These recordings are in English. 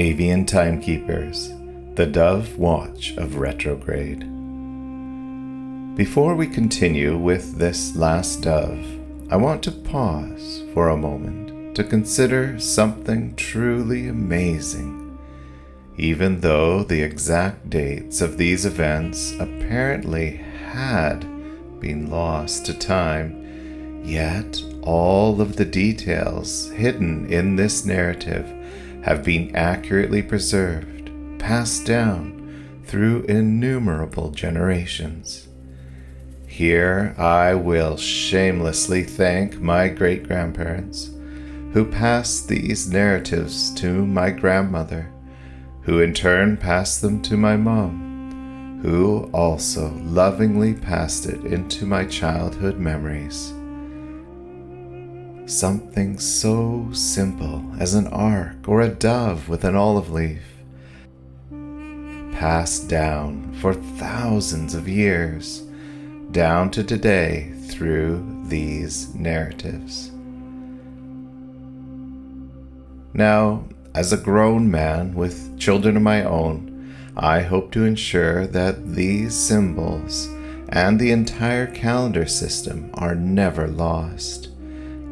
Avian timekeepers, the dove watch of retrograde. Before we continue with this last dove, I want to pause for a moment to consider something truly amazing. Even though the exact dates of these events apparently had been lost to time, yet all of the details hidden in this narrative have been accurately preserved, passed down through innumerable generations. Here I will shamelessly thank my great-grandparents, who passed these narratives to my grandmother, who in turn passed them to my mom, who also lovingly passed it into my childhood memories. Something so simple as an ark or a dove with an olive leaf, passed down for thousands of years, down to today through these narratives. Now, as a grown man with children of my own, I hope to ensure that these symbols and the entire calendar system are never lost,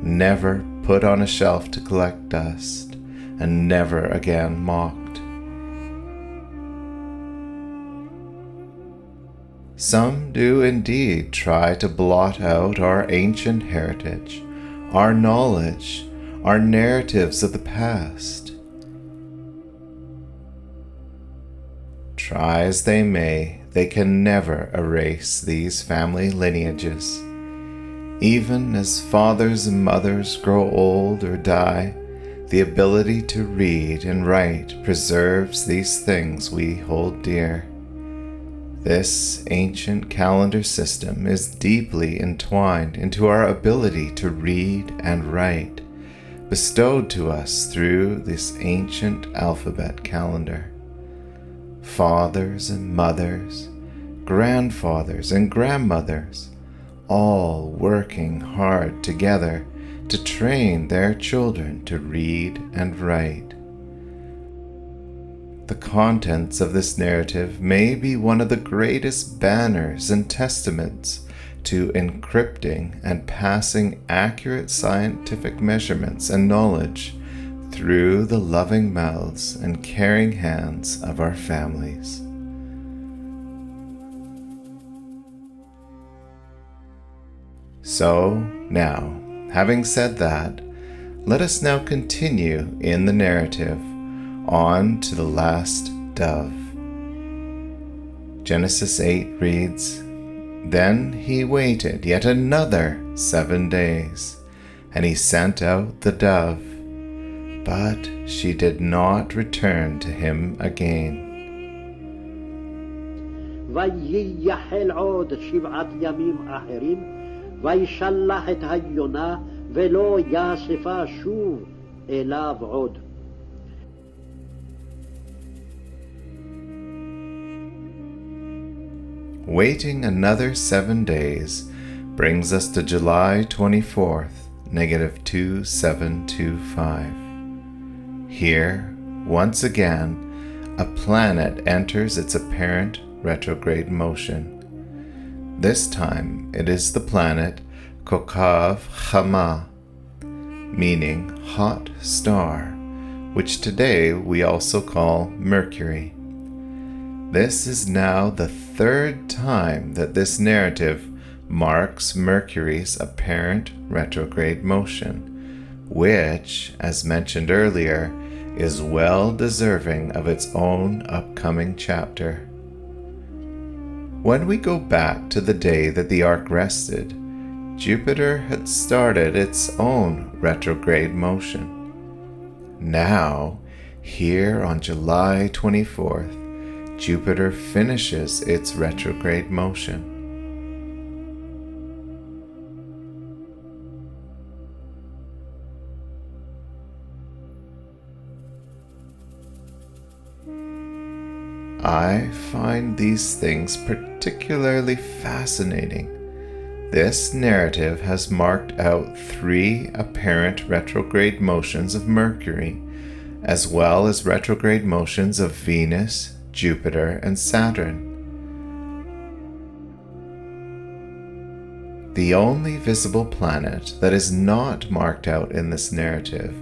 never put on a shelf to collect dust, and never again mocked. Some do indeed try to blot out our ancient heritage, our knowledge, our narratives of the past. Try as they may, they can never erase these family lineages. Even as fathers and mothers grow old or die, the ability to read and write preserves these things we hold dear. This ancient calendar system is deeply entwined into our ability to read and write, bestowed to us through this ancient alphabet calendar. Fathers and mothers, grandfathers and grandmothers, all working hard together to train their children to read and write. The contents of this narrative may be one of the greatest banners and testaments to encrypting and passing accurate scientific measurements and knowledge through the loving mouths and caring hands of our families. So now, having said that, let us now continue in the narrative on to the last dove. Genesis 8 reads, "Then he waited yet another 7 days, and he sent out the dove, but she did not return to him again." ויחל עוד 7 ימים אחרים, וישלח את היונה, ולא יאספה שוב אליו עוד. Waiting another 7 days brings us to July 24th, -2725. Here, once again, a planet enters its apparent retrograde motion. This time it is the planet Kokav Chama, meaning hot star, which today we also call Mercury. This is now the 3rd time that this narrative marks Mercury's apparent retrograde motion, which, as mentioned earlier, is well deserving of its own upcoming chapter. When we go back to the day that the ark rested, Jupiter had started its own retrograde motion. Now, here on July 24th, Jupiter finishes its retrograde motion. I find these things particularly fascinating. This narrative has marked out 3 apparent retrograde motions of Mercury, as well as retrograde motions of Venus, Jupiter, and Saturn. The only visible planet that is not marked out in this narrative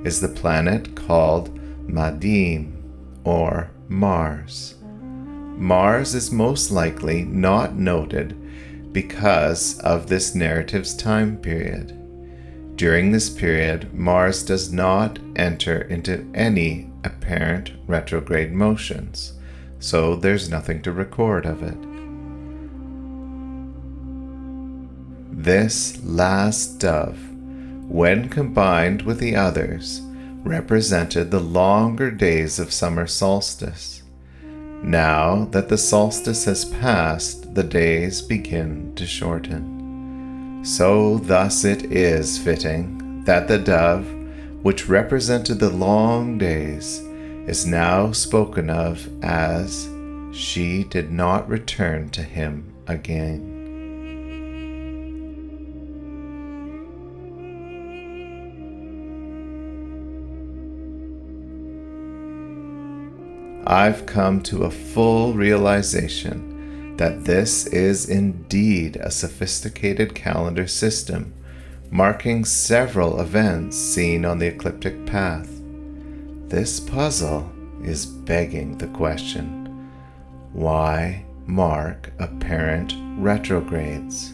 is the planet called Madim, or Mars. Mars is most likely not noted because of this narrative's time period. During this period, Mars does not enter into any apparent retrograde motions, so there's nothing to record of it. This last dove, when combined with the others, represented the longer days of summer solstice. Now that the solstice has passed, the days begin to shorten. So thus it is fitting that the dove, which represented the long days, is now spoken of as she did not return to him again. I've come to a full realization that this is indeed a sophisticated calendar system, marking several events seen on the ecliptic path. This puzzle is begging the question, why mark apparent retrogrades?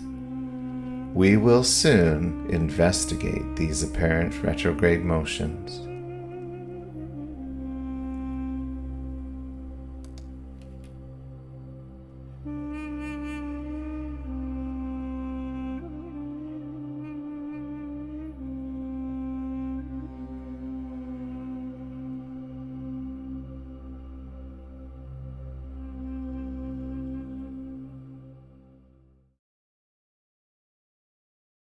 We will soon investigate these apparent retrograde motions.